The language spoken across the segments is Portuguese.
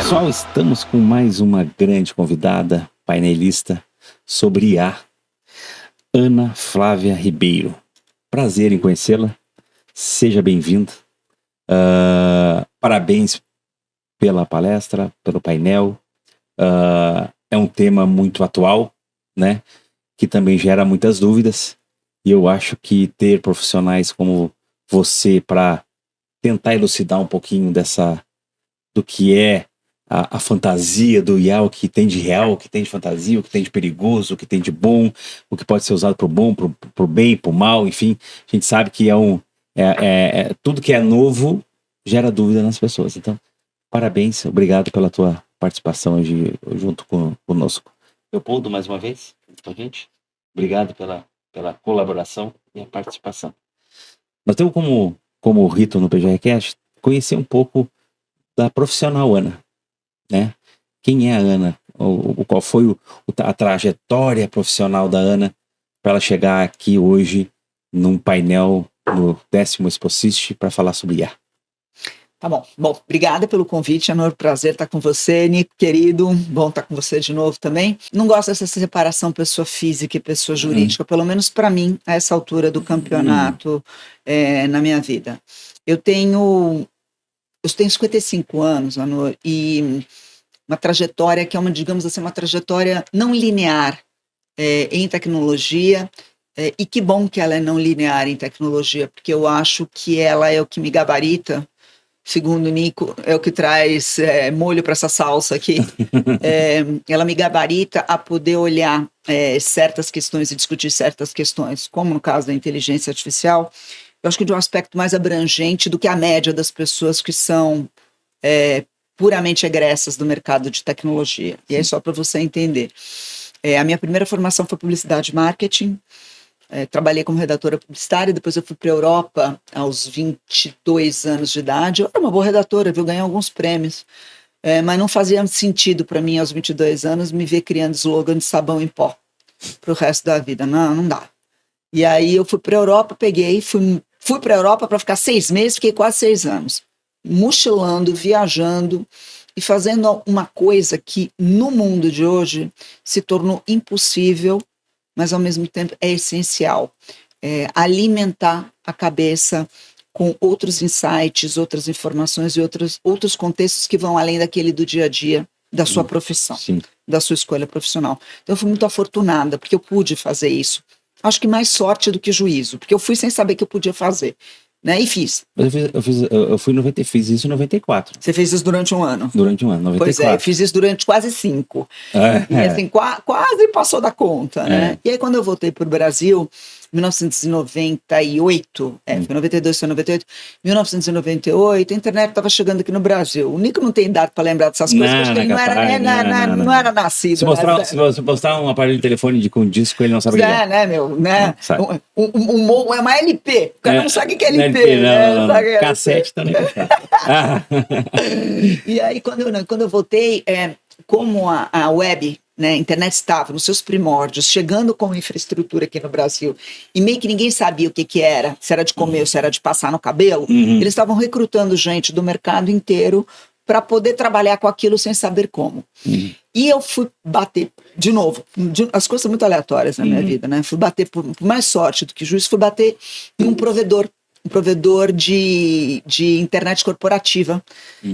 Pessoal, estamos com mais uma grande convidada, painelista sobre IA, Ana Flávia Ribeiro. Prazer em conhecê-la, seja bem-vinda. Parabéns pela palestra, pelo painel. É um tema muito atual, né? Que também gera muitas dúvidas. E eu acho que ter profissionais como você para tentar elucidar um pouquinho do que é a fantasia do IA, o que tem de real, o que tem de fantasia, o que tem de perigoso, o que tem de bom, o que pode ser usado para o bom, para o bem, para o mal, enfim. A gente sabe que tudo que é novo gera dúvida nas pessoas. Então, parabéns, obrigado pela tua participação hoje junto conosco. Leopoldo, mais uma vez, com a gente. Obrigado pela colaboração e a participação. Nós temos como rito no PGRcast conhecer um pouco da profissional Ana, né? Quem é a Ana? Qual foi a trajetória profissional da Ana para ela chegar aqui hoje num painel no 10º Exposist para falar sobre IA? Tá bom. Bom, obrigada pelo convite, Anor. Prazer estar com você, Nico, querido. Bom estar com você de novo também. Não gosto dessa separação pessoa física e pessoa jurídica, pelo menos para mim, a essa altura do campeonato na minha vida. Eu tenho 55 anos, Anor, e uma trajetória que é digamos assim, uma trajetória não linear em tecnologia, e que bom que ela é não linear em tecnologia, porque eu acho que ela é o que me gabarita, segundo o Nico, é o que traz molho para essa salsa aqui. Ela me gabarita a poder olhar certas questões e discutir certas questões, como no caso da inteligência artificial, eu acho que de um aspecto mais abrangente do que a média das pessoas que são puramente egressas do mercado de tecnologia. E aí só para você entender. A minha primeira formação foi publicidade e marketing. Trabalhei como redatora publicitária, depois eu fui para a Europa aos 22 anos de idade. Eu era uma boa redatora, viu? Ganhei alguns prêmios. Mas não fazia sentido para mim, aos 22 anos, me ver criando slogan de sabão em pó para o resto da vida. Não dá. E aí eu fui para a Europa, fui para a Europa para ficar 6 meses, fiquei quase 6 anos. Mochilando, viajando e fazendo uma coisa que no mundo de hoje se tornou impossível, mas ao mesmo tempo é essencial. Alimentar a cabeça com outros insights, outras informações e outros contextos que vão além daquele do dia a dia da sua profissão, da sua escolha profissional. Então eu fui muito afortunada, porque eu pude fazer isso. Acho que mais sorte do que juízo, porque eu fui sem saber que eu podia fazer. Né? E fiz. Fiz isso em 94. Você fez isso durante um ano? Durante um ano, 94. Pois é, eu fiz isso durante quase 5. E assim, quase passou da conta, né? E aí quando eu voltei para o Brasil, 1998, foi 92, foi 98, 1998, a internet estava chegando aqui no Brasil. O Nico não tem dado para lembrar dessas coisas, porque ele não era nascido. Se você postar um aparelho de telefone com disco, ele não sabe o que é. Né, meu? Né? É uma LP. O cara não sabe o que é LP. Não. Cassete também. E aí, quando eu voltei, como a web, né, a internet estava nos seus primórdios, chegando com infraestrutura aqui no Brasil, e meio que ninguém sabia o que era, se era de comer ou se era de passar no cabelo, eles estavam recrutando gente do mercado inteiro para poder trabalhar com aquilo sem saber como. E eu fui bater, de novo, as coisas são muito aleatórias na minha vida, né? Fui bater, por mais sorte do que juízo, fui bater em um provedor de internet corporativa,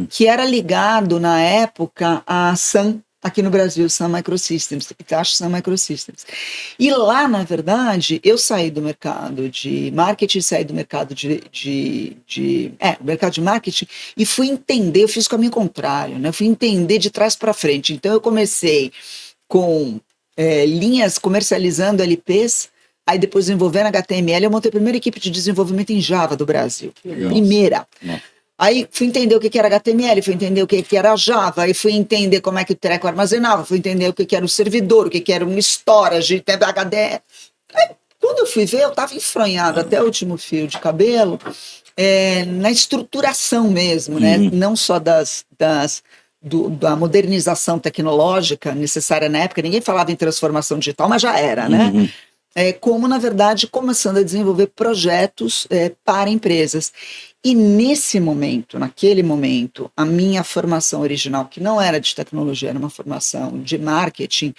que era ligado, na época, à Sun, aqui no Brasil, Sun Microsystems, Hitachi Sun Microsystems. E lá, na verdade, eu saí do mercado de marketing, saí do mercado mercado de marketing e fui entender, eu fiz o caminho contrário, né? Fui entender de trás para frente. Então, eu comecei com linhas comercializando LPs, aí depois desenvolvendo HTML, eu montei a primeira equipe de desenvolvimento em Java do Brasil. Primeira. Aí fui entender o que era HTML, fui entender o que era Java, aí fui entender como é que o treco armazenava, fui entender o que era o servidor, o que era um storage, HD. Aí, quando eu fui ver, eu estava enfronhado até o último fio de cabelo, na estruturação mesmo, né? Não só da modernização tecnológica necessária na época, ninguém falava em transformação digital, mas já era, né? como, na verdade, começando a desenvolver projetos para empresas. E nesse momento, naquele momento, a minha formação original, que não era de tecnologia, era uma formação de marketing,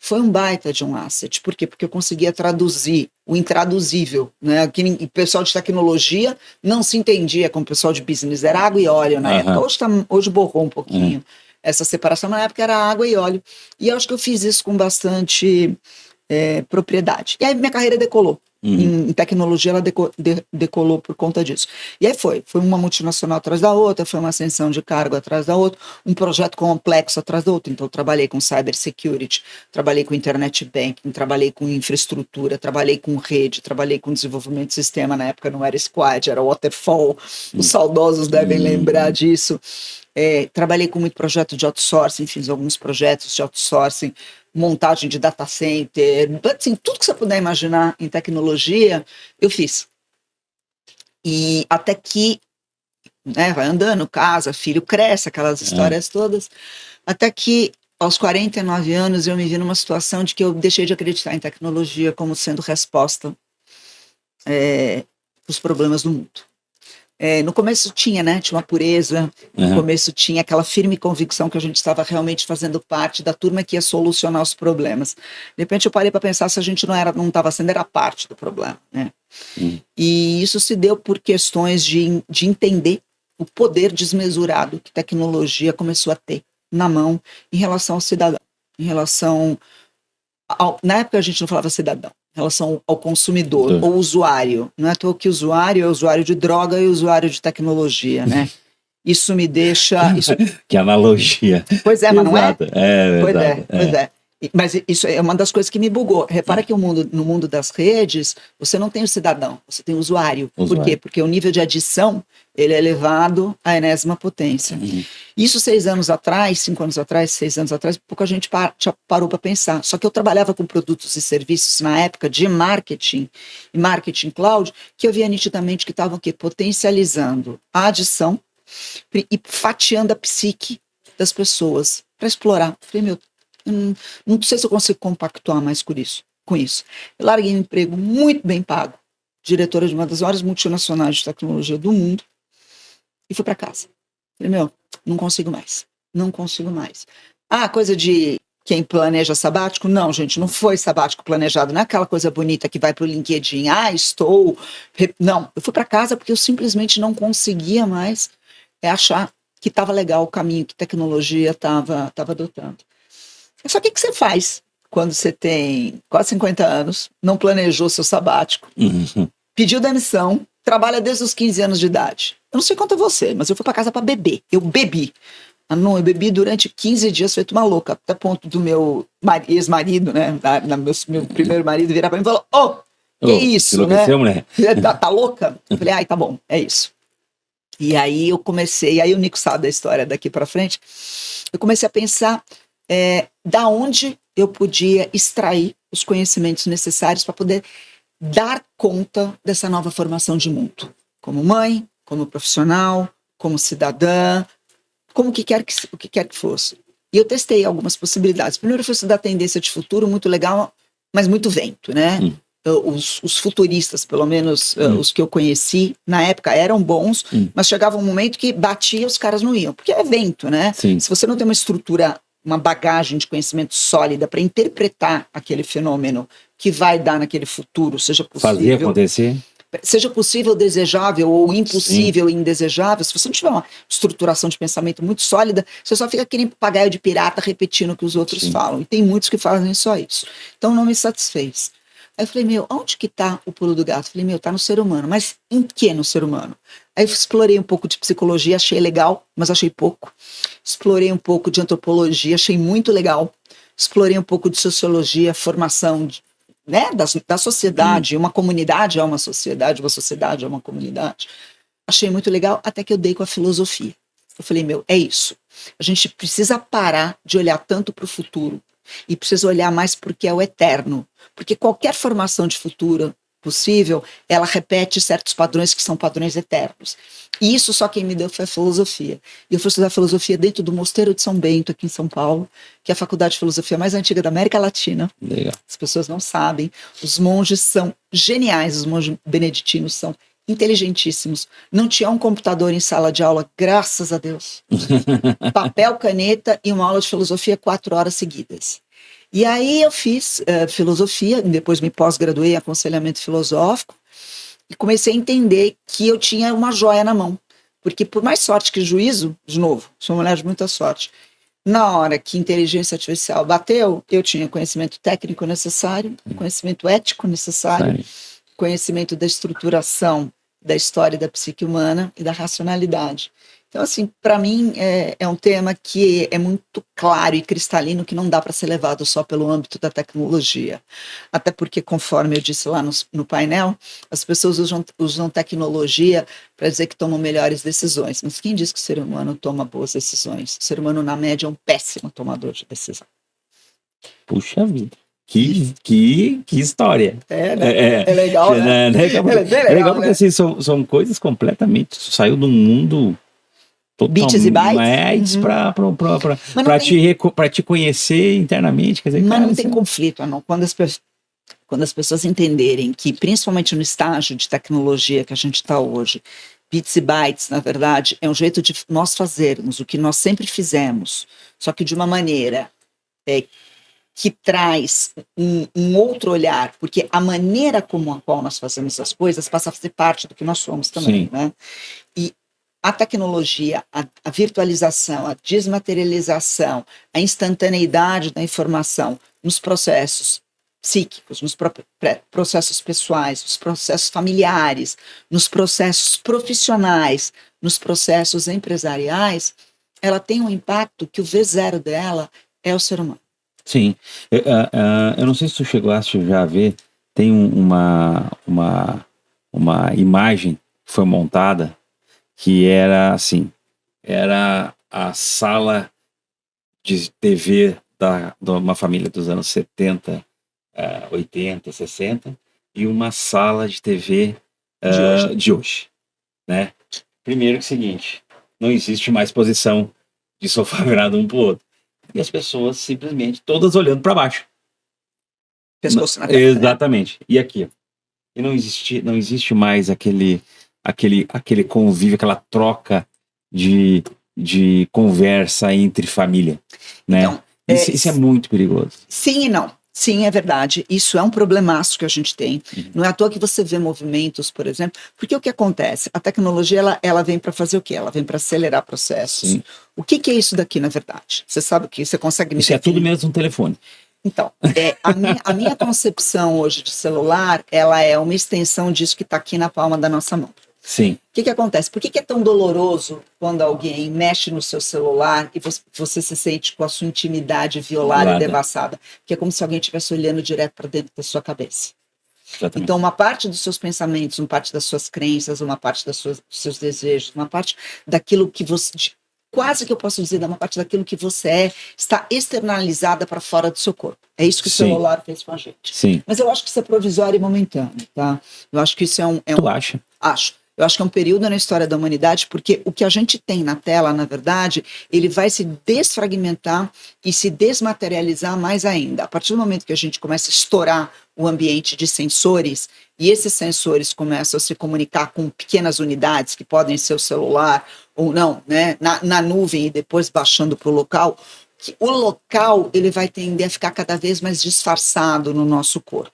foi um baita de um asset. Por quê? Porque eu conseguia traduzir o intraduzível, né? O pessoal de tecnologia não se entendia com o pessoal de business, era água e óleo na época. Hoje borrou um pouquinho essa separação, na época era água e óleo. E eu acho que eu fiz isso com bastante propriedade. E aí minha carreira decolou. Em tecnologia ela decolou por conta disso. E aí foi uma multinacional atrás da outra, foi uma ascensão de cargo atrás da outra, um projeto complexo atrás do outro. Então eu trabalhei com cybersecurity, trabalhei com internet banking, trabalhei com infraestrutura, trabalhei com rede, trabalhei com desenvolvimento de sistema. Na época não era squad, era waterfall. Os saudosos devem lembrar disso. Trabalhei com muito projeto de outsourcing, fiz alguns projetos de outsourcing, montagem de data center, assim, tudo que você puder imaginar em tecnologia, eu fiz. E até que, vai andando, casa, filho cresce, aquelas histórias todas, até que aos 49 anos eu me vi numa situação de que eu deixei de acreditar em tecnologia como sendo resposta os problemas do mundo. No começo tinha uma pureza, no começo tinha aquela firme convicção que a gente estava realmente fazendo parte da turma que ia solucionar os problemas. De repente eu parei para pensar se a gente não estava sendo, era parte do problema, né? E isso se deu por questões de entender o poder desmesurado que tecnologia começou a ter na mão em relação ao cidadão, em relação na época a gente não falava cidadão, em relação ao consumidor, ou usuário. Não é à toa que usuário é usuário de droga e usuário de tecnologia, né? Isso me deixa... Que analogia. Pois é, mas não é? Pois é. Mas isso é uma das coisas que me bugou. Repara que no mundo das redes, você não tem o cidadão, você tem o usuário. Por quê? Porque o nível de adição, ele é elevado à enésima potência. Isso 6 anos atrás, 5 anos atrás, 6 anos atrás, pouca gente parou para pensar. Só que eu trabalhava com produtos e serviços na época de marketing e marketing cloud, que eu via nitidamente que estavam potencializando a adição e fatiando a psique das pessoas para explorar. Falei, não sei se eu consigo compactuar mais com isso. Eu larguei um emprego muito bem pago, diretora de uma das maiores multinacionais de tecnologia do mundo, e fui para casa. Falei, não consigo mais. Coisa de quem planeja sabático? Não, gente, não foi sabático planejado, não é aquela coisa bonita que vai para o LinkedIn, estou... Não, eu fui para casa porque eu simplesmente não conseguia mais achar que estava legal o caminho que tecnologia estava adotando. Só que o que você faz quando você tem quase 50 anos, não planejou seu sabático, pediu demissão, trabalha desde os 15 anos de idade? Eu não sei quanto é você, mas eu fui para casa para beber. Eu bebi. Eu bebi durante 15 dias, feito uma louca, até ponto do meu ex-marido, né? Meu primeiro marido virar para mim e falou: que isso, né? Mulher. Tá louca? Eu falei, tá bom, é isso. E aí eu comecei, aí o Nico sabe da história daqui para frente, eu comecei a pensar da onde eu podia extrair os conhecimentos necessários para poder dar conta dessa nova formação de mundo. Como mãe, como profissional, como cidadã, como o que quer que fosse. E eu testei algumas possibilidades. Primeiro foi estudar tendência de futuro, muito legal, mas muito vento, né? Os futuristas, pelo menos os que eu conheci, na época eram bons, mas chegava um momento que batia, os caras não iam, porque é vento, né? Sim. Se você não tem uma estrutura, uma bagagem de conhecimento sólida para interpretar aquele fenômeno que vai dar naquele futuro, seja possível... Fazer acontecer? Seja possível, desejável ou impossível e indesejável, se você não tiver uma estruturação de pensamento muito sólida, você só fica aquele papagaio de pirata repetindo o que os outros falam. E tem muitos que fazem só isso. Então não me satisfez. Aí eu falei, onde que tá o pulo do gato? Eu falei, tá no ser humano. Mas em que no ser humano? Aí eu explorei um pouco de psicologia, achei legal, mas achei pouco. Explorei um pouco de antropologia, achei muito legal. Explorei um pouco de sociologia, formação da sociedade. Uma comunidade é uma sociedade é uma comunidade. Achei muito legal, até que eu dei com a filosofia. Eu falei, é isso. A gente precisa parar de olhar tanto para o futuro e precisa olhar mais porque é o eterno. Porque qualquer formação de futuro possível, ela repete certos padrões que são padrões eternos. E isso só quem me deu foi a filosofia. E eu fui estudar filosofia dentro do Mosteiro de São Bento, aqui em São Paulo, que é a faculdade de filosofia mais antiga da América Latina. Legal. As pessoas não sabem. Os monges são geniais, os monges beneditinos são inteligentíssimos. Não tinha um computador em sala de aula, graças a Deus. Papel, caneta e uma aula de filosofia 4 horas seguidas. E aí eu fiz filosofia, depois me pós-graduei em aconselhamento filosófico e comecei a entender que eu tinha uma joia na mão. Porque por mais sorte que juízo, de novo, sou uma mulher de muita sorte, na hora que inteligência artificial bateu, eu tinha conhecimento técnico necessário, conhecimento ético necessário, conhecimento da estruturação da história da psique humana e da racionalidade. Então, assim, para mim é um tema que é muito claro e cristalino, que não dá para ser levado só pelo âmbito da tecnologia. Até porque, conforme eu disse lá no painel, as pessoas usam tecnologia para dizer que tomam melhores decisões. Mas quem diz que o ser humano toma boas decisões? O ser humano, na média, é um péssimo tomador de decisão. Puxa vida. Que história. É legal, né? É legal, É legal, porque né? assim, são coisas completamente. Saiu do mundo Bits e bytes? mais para te conhecer internamente. Quer dizer, Mas cara, não tem conflito, não. Quando as pessoas entenderem que, principalmente no estágio de tecnologia que a gente está hoje, bits e bytes, na verdade, é um jeito de nós fazermos o que nós sempre fizemos, só que de uma maneira que traz um outro olhar, porque a maneira como a qual nós fazemos as coisas passa a fazer parte do que nós somos também, Sim. né? E a tecnologia, a virtualização, a desmaterialização, a instantaneidade da informação nos processos psíquicos, nos processos pessoais, nos processos familiares, nos processos profissionais, nos processos empresariais, ela tem um impacto que o V0 dela é o ser humano. Sim. Eu não sei se tu chegaste já a ver, tem uma imagem que foi montada que era assim, era a sala de TV de uma família dos anos 70, 80, 60 e uma sala de TV de hoje, né? Primeiro que é o seguinte, não existe mais posição de sofá virado um pro outro. E as pessoas simplesmente todas olhando para baixo. Pescoço na testa, exatamente. Né? E aqui, e não existe mais aquele convívio, aquela troca de conversa entre família, né? Então, isso é muito perigoso. Sim e não. Sim, é verdade. Isso é um problemaço que a gente tem. Não é à toa que você vê movimentos, por exemplo, porque o que acontece? A tecnologia, ela vem para fazer o quê? Ela vem para acelerar processos. Sim. O que é isso daqui, na verdade? Você sabe o que? Você consegue me Isso definir? É tudo mesmo um telefone. Então, a minha concepção hoje de celular, ela é uma extensão disso que está aqui na palma da nossa mão. Sim. O que acontece? Por que é tão doloroso quando alguém mexe no seu celular e você se sente com a sua intimidade violada e devassada? Porque é como se alguém estivesse olhando direto para dentro da sua cabeça. Exatamente. Então, uma parte dos seus pensamentos, uma parte das suas crenças, uma parte dos seus desejos, uma parte daquilo que você... Quase que eu posso dizer, uma parte daquilo que você está externalizada para fora do seu corpo. É isso que o celular fez com a gente. Sim. Mas eu acho que isso é provisório e momentâneo, tá? Eu acho que isso Tu acha? Acho. Eu acho que é um período na história da humanidade, porque o que a gente tem na tela, na verdade, ele vai se desfragmentar e se desmaterializar mais ainda. A partir do momento que a gente começa a estourar o ambiente de sensores, e esses sensores começam a se comunicar com pequenas unidades, que podem ser o celular ou não, né, na nuvem e depois baixando para o local, que o local ele vai tender a ficar cada vez mais disfarçado no nosso corpo.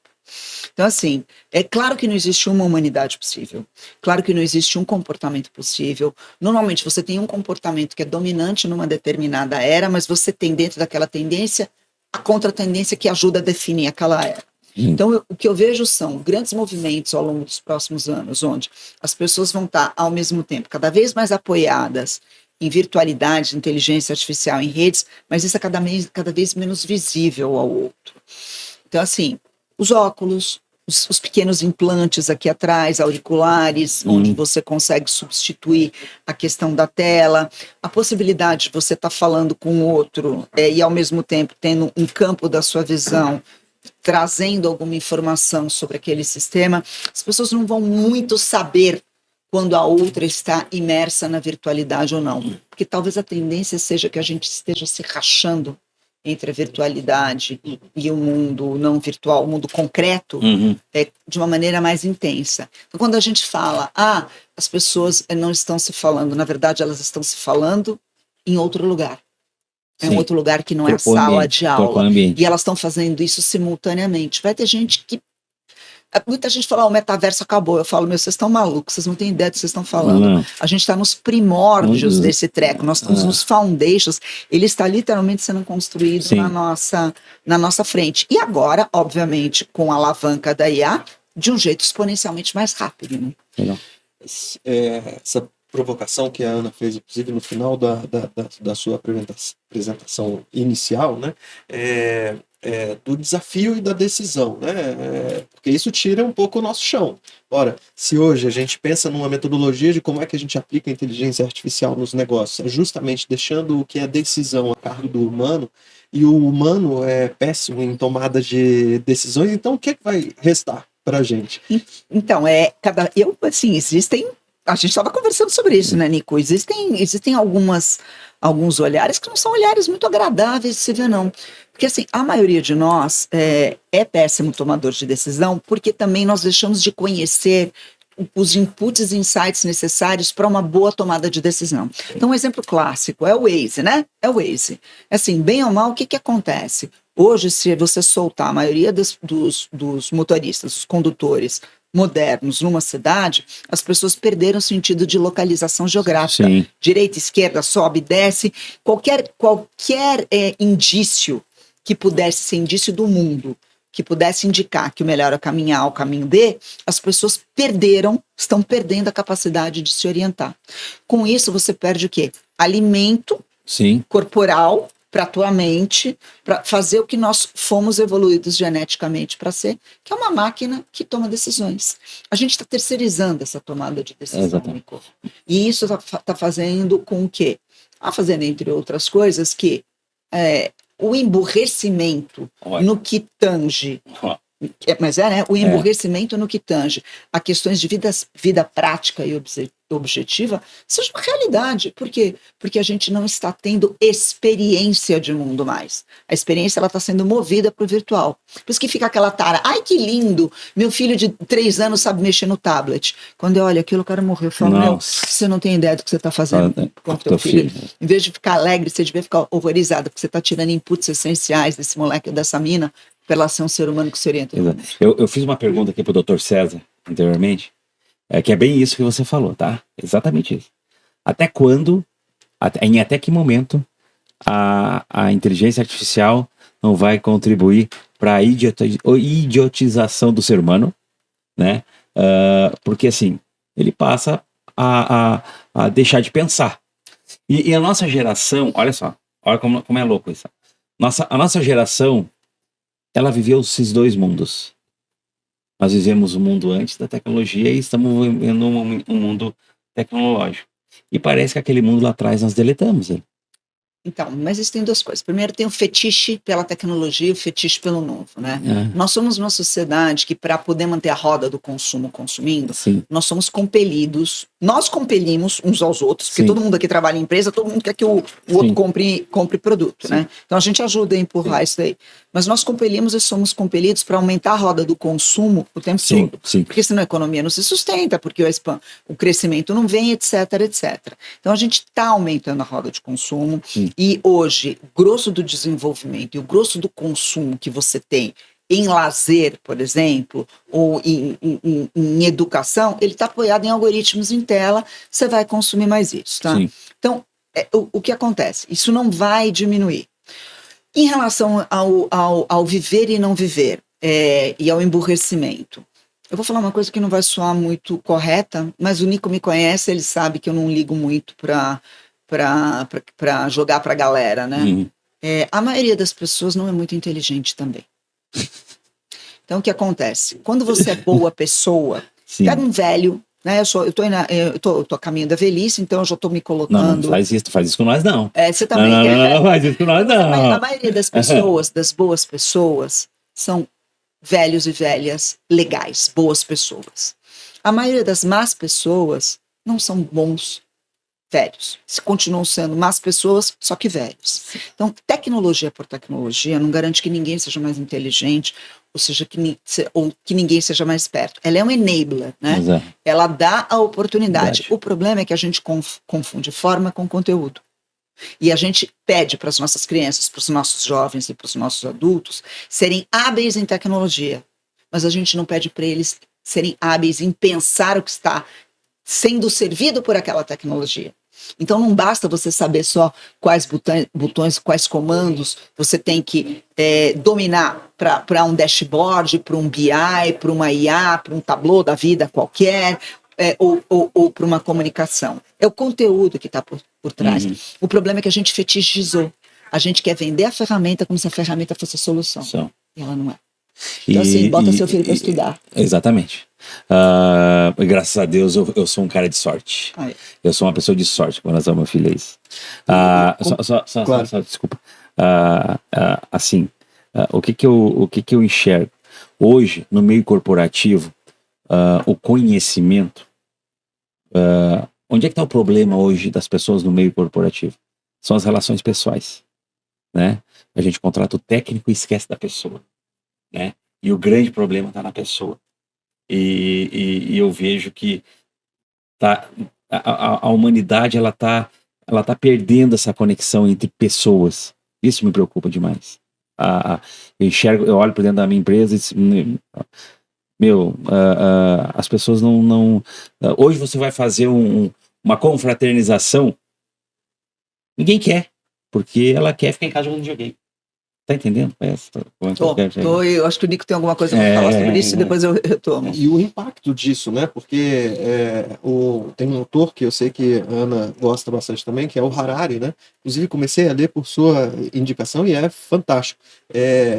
Então, assim, é claro que não existe uma humanidade possível, claro que não existe um comportamento possível. Normalmente você tem um comportamento que é dominante numa determinada era, mas você tem dentro daquela tendência a contratendência que ajuda a definir aquela era. Então, o que eu vejo são grandes movimentos ao longo dos próximos anos, onde as pessoas vão estar, ao mesmo tempo, cada vez mais apoiadas em virtualidade, inteligência artificial, em redes, mas isso é cada vez menos visível ao outro. Então, assim, os óculos, os pequenos implantes aqui atrás, auriculares, onde você consegue substituir a questão da tela, a possibilidade de você estar falando com o outro e ao mesmo tempo tendo um campo da sua visão trazendo alguma informação sobre aquele sistema, as pessoas não vão muito saber quando a outra está imersa na virtualidade ou não. Porque talvez a tendência seja que a gente esteja se rachando entre a virtualidade e o mundo não virtual, o mundo concreto, de uma maneira mais intensa. Então, quando a gente fala, as pessoas não estão se falando, na verdade, elas estão se falando em outro lugar. É um outro lugar que não é a sala de aula. E elas estão fazendo isso simultaneamente. Vai ter gente que... Muita gente fala, o metaverso acabou. Eu falo, vocês estão malucos, vocês não têm ideia do que vocês estão falando. Não. A gente está nos primórdios desse treco, nós estamos nos foundations, ele está literalmente sendo construído na nossa frente. E agora, obviamente, com a alavanca da IA, de um jeito exponencialmente mais rápido. Né? Legal. Essa provocação que a Ana fez, inclusive no final da sua apresentação inicial, né? Do desafio e da decisão, né? Porque isso tira um pouco o nosso chão. Ora, se hoje a gente pensa numa metodologia de como é que a gente aplica a inteligência artificial nos negócios, justamente deixando o que é decisão a cargo do humano, e o humano é péssimo em tomada de decisões, então o que é que vai restar para a gente? Então, existem... A gente estava conversando sobre isso, né, Nico? Existem alguns olhares que não são olhares muito agradáveis de se ver, não. Porque, assim, a maioria de nós é péssimo tomador de decisão porque também nós deixamos de conhecer os inputs e insights necessários para uma boa tomada de decisão. Então, um exemplo clássico é o Waze, né? É o Waze. Assim, bem ou mal, o que acontece? Hoje, se você soltar a maioria dos motoristas, dos condutores modernos numa cidade, as pessoas perderam o sentido de localização geográfica. Sim. Direita, esquerda, sobe, desce. Qualquer indício que pudesse ser indício do mundo, que pudesse indicar que o melhor é o caminho A ou o caminho B, as pessoas estão perdendo a capacidade de se orientar. Com isso, você perde o quê? Alimento corporal para a tua mente, para fazer o que nós fomos evoluídos geneticamente para ser, que é uma máquina que toma decisões. A gente está terceirizando essa tomada de decisão, Nico. E isso está fazendo com o quê? Fazendo, entre outras coisas, que o emburrecimento no que tange... né? O emburrecimento no que tange a questões de vida prática e objetiva seja uma realidade. Por quê? Porque a gente não está tendo experiência de mundo mais. A experiência está sendo movida para o virtual. Por isso que fica aquela tara, ai que lindo, meu filho de 3 anos sabe mexer no tablet. Quando eu olho aquilo, eu quero morrer. Eu falo, você não tem ideia do que você está fazendo com o teu filho. Em vez de ficar alegre, você devia ficar horrorizado, porque você está tirando inputs essenciais desse moleque ou dessa mina, para ela ser um ser humano que se orienta. Eu fiz uma pergunta aqui pro Dr. César, anteriormente, que é bem isso que você falou, tá? Exatamente isso. Até quando, em até que momento, a inteligência artificial não vai contribuir para a idiotização do ser humano, né? Porque, assim, ele passa a deixar de pensar. E a nossa geração, olha só, olha como é louco isso. A nossa geração, ela viveu esses 2 mundos. Nós vivemos o mundo antes da tecnologia e estamos vivendo um mundo tecnológico. E parece que aquele mundo lá atrás nós deletamos ele. Então, mas isso tem 2 coisas. Primeiro tem o fetiche pela tecnologia e o fetiche pelo novo, né? Nós somos uma sociedade que, para poder manter a roda do consumo consumindo, nós somos compelidos, nós compelimos uns aos outros, porque todo mundo aqui trabalha em empresa, todo mundo quer que o outro compre produto, né? Então a gente ajuda a empurrar isso daí. Mas nós compelimos e somos compelidos para aumentar a roda do consumo o tempo todo. Porque senão a economia não se sustenta, porque o crescimento não vem, etc, etc. Então a gente está aumentando a roda de consumo. E hoje, o grosso do desenvolvimento e o grosso do consumo que você tem em lazer, por exemplo, ou em educação, ele está apoiado em algoritmos em tela, você vai consumir mais isso, tá? Então, o que acontece? Isso não vai diminuir. Em relação ao viver e não viver, e ao emburrecimento, eu vou falar uma coisa que não vai soar muito correta, mas o Nico me conhece, ele sabe que eu não ligo muito para jogar para a galera, né? A maioria das pessoas não é muito inteligente também. Então, o que acontece? Quando você é boa pessoa, pega um velho, né? Eu tô a caminho da velhice, então eu já tô me colocando... Não faz isso com nós, não. Você também não faz isso com nós, não. A maioria das pessoas, das boas pessoas, são velhos e velhas legais, boas pessoas. A maioria das más pessoas não são bons velhos. Continuam sendo más pessoas, só que velhos. Então, tecnologia por tecnologia não garante que ninguém seja mais inteligente, ou seja, ou que ninguém seja mais esperto. Ela é um enabler, né? Exato. Ela dá a oportunidade. Verdade. O problema é que a gente confunde forma com conteúdo. E a gente pede para as nossas crianças, para os nossos jovens e para os nossos adultos serem hábeis em tecnologia. Mas a gente não pede para eles serem hábeis em pensar o que está sendo servido por aquela tecnologia. Então não basta você saber só quais botões, quais comandos você tem que dominar para um dashboard, para um BI, para uma IA, para um Tableau da vida qualquer, ou para uma comunicação. É o conteúdo que está por trás. O problema é que a gente fetichizou. A gente quer vender a ferramenta como se a ferramenta fosse a solução. E ela não é. Então, assim, bota seu filho para estudar. Exatamente. Graças a Deus eu sou um cara de sorte. Eu sou uma pessoa de sorte com relação ao meu filho. É isso. Só, desculpa. Assim, o que eu enxergo? Hoje, no meio corporativo, o conhecimento. Onde é que está o problema hoje das pessoas no meio corporativo? São as relações pessoais. Né? A gente contrata o técnico e esquece da pessoa. Né? E o grande problema está na pessoa. E eu vejo que a humanidade ela tá perdendo essa conexão entre pessoas. Isso me preocupa demais. Eu olho para dentro da minha empresa e as pessoas não hoje você vai fazer uma confraternização, ninguém quer, porque ela quer ficar em casa jogando videogame. Tá entendendo? Eu acho que o Nico tem alguma coisa para falar sobre isso e depois eu retomo. E o impacto disso, né? Porque tem um autor que eu sei que a Ana gosta bastante também, que é o Harari, né? Inclusive comecei a ler por sua indicação e é fantástico.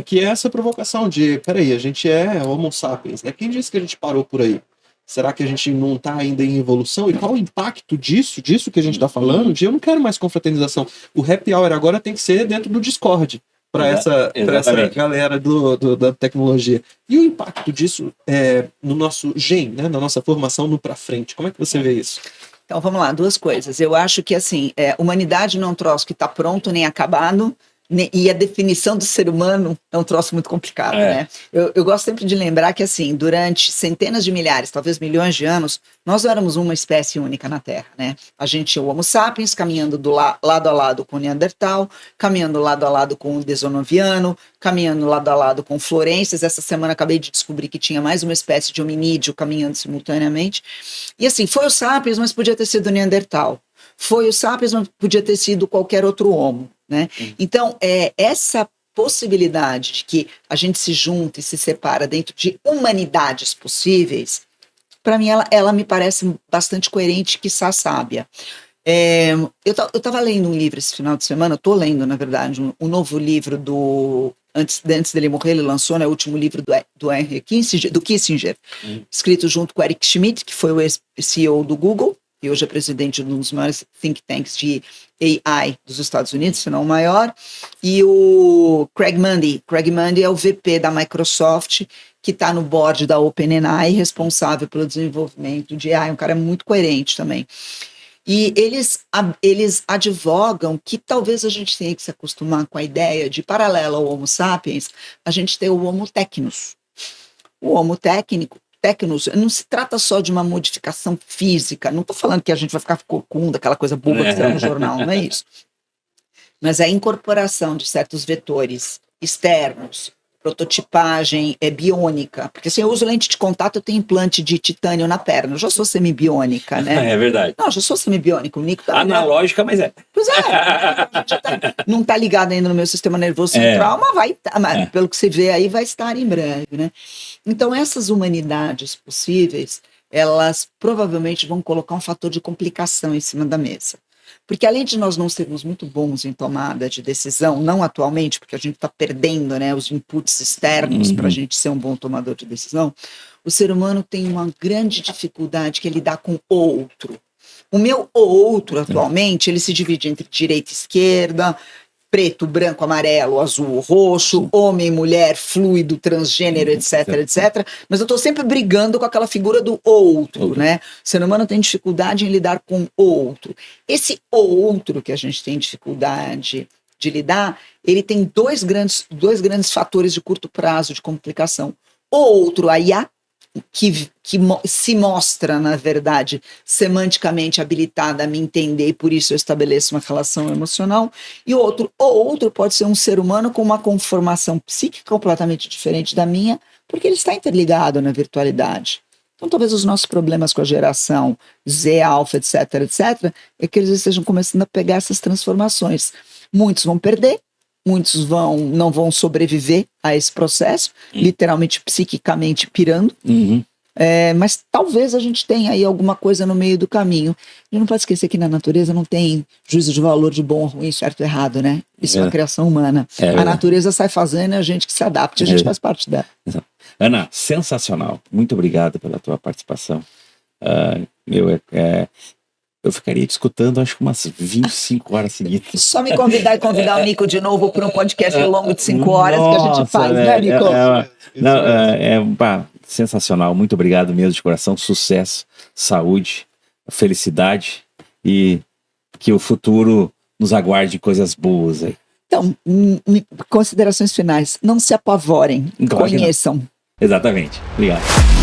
Que é essa provocação de, peraí, a gente é Homo sapiens, né? Quem disse que a gente parou por aí? Será que a gente não está ainda em evolução? E qual o impacto disso que a gente está falando? De eu não quero mais confraternização. O happy hour agora tem que ser dentro do Discord. Para essa galera da tecnologia. E o impacto disso no nosso gen, né, na nossa formação no para frente. Como é que você vê isso? Então vamos lá, duas coisas. Eu acho que assim, humanidade não é um troço que está pronto nem acabado, e a definição do ser humano é um troço muito complicado, né? Eu gosto sempre de lembrar que assim, durante centenas de milhares, talvez milhões de anos, nós não éramos uma espécie única na Terra, né? A gente tinha o Homo sapiens caminhando lado a lado com o Neandertal, caminhando lado a lado com o Desonoviano, caminhando lado a lado com o Florenses. Essa semana acabei de descobrir que tinha mais uma espécie de hominídeo caminhando simultaneamente. E assim, foi o sapiens, mas podia ter sido o Neandertal. Foi o sapiens, mas podia ter sido qualquer outro homo. Né? Então, essa possibilidade de que a gente se junta e se separa dentro de humanidades possíveis, para mim ela me parece bastante coerente, quiçá sábia. Eu estava lendo um livro esse final de semana, estou lendo, na verdade, um novo livro antes dele morrer, ele lançou, né, o último livro do Henry Kissinger, escrito junto com Eric Schmidt, que foi o ex-CEO do Google, e hoje é presidente de um dos maiores think tanks de AI dos Estados Unidos, se não o maior, e o Craig Mundie. Craig Mundie é o VP da Microsoft, que está no board da OpenAI, responsável pelo desenvolvimento de AI, um cara muito coerente também. E eles advogam que talvez a gente tenha que se acostumar com a ideia de, paralelo ao Homo sapiens, a gente ter o Homo technos. O Homo technos não se trata só de uma modificação física, não estou falando que a gente vai ficar corcunda, aquela coisa boba que está no jornal, não é isso. Mas é a incorporação de certos vetores externos, prototipagem biônica, porque se eu uso lente de contato, eu tenho implante de titânio na perna, eu já sou semibiônica, né? É verdade. Não, eu já sou semibiônica, o Nico tá analógica, mas é. Pois não está ligado ainda no meu sistema nervoso central, mas vai estar, pelo que se vê aí, vai estar em breve, né? Então, essas humanidades possíveis, elas provavelmente vão colocar um fator de complicação em cima da mesa. Porque além de nós não sermos muito bons em tomada de decisão, não atualmente, porque a gente está perdendo, né, os inputs externos para a gente ser um bom tomador de decisão, o ser humano tem uma grande dificuldade que é lidar com o outro. O meu outro, atualmente, ele se divide entre direita e esquerda, preto, branco, amarelo, azul, roxo, homem, mulher, fluido, transgênero, etc, etc. Mas eu estou sempre brigando com aquela figura do outro, né? O ser humano tem dificuldade em lidar com o outro. Esse outro que a gente tem dificuldade de lidar, ele tem dois grandes fatores de curto prazo de complicação. O outro, a IA, que se mostra, na verdade, semanticamente habilitada a me entender e por isso eu estabeleço uma relação emocional. E o outro pode ser um ser humano com uma conformação psíquica completamente diferente da minha, porque ele está interligado na virtualidade. Então, talvez os nossos problemas com a geração Z, alfa, etc, etc, é que eles estejam começando a pegar essas transformações. Muitos vão perder, muitos não vão sobreviver a esse processo, literalmente, psiquicamente pirando. Mas talvez a gente tenha aí alguma coisa no meio do caminho. E não pode esquecer que na natureza não tem juízo de valor de bom ou ruim, certo ou errado, né? Isso é uma criação humana. A natureza sai fazendo, é a gente que se adapta, a gente faz parte dela. Ana, sensacional. Muito obrigado pela tua participação. Eu ficaria te escutando acho que umas 25 horas seguidas. Só me convidar e convidar o Nico de novo para um podcast longo de 5 horas que a gente faz, né, Nico? Sensacional. Muito obrigado mesmo de coração. Sucesso, saúde, felicidade e que o futuro nos aguarde coisas boas aí. Então, considerações finais. Não se apavorem, Claro conheçam. Exatamente. Obrigado.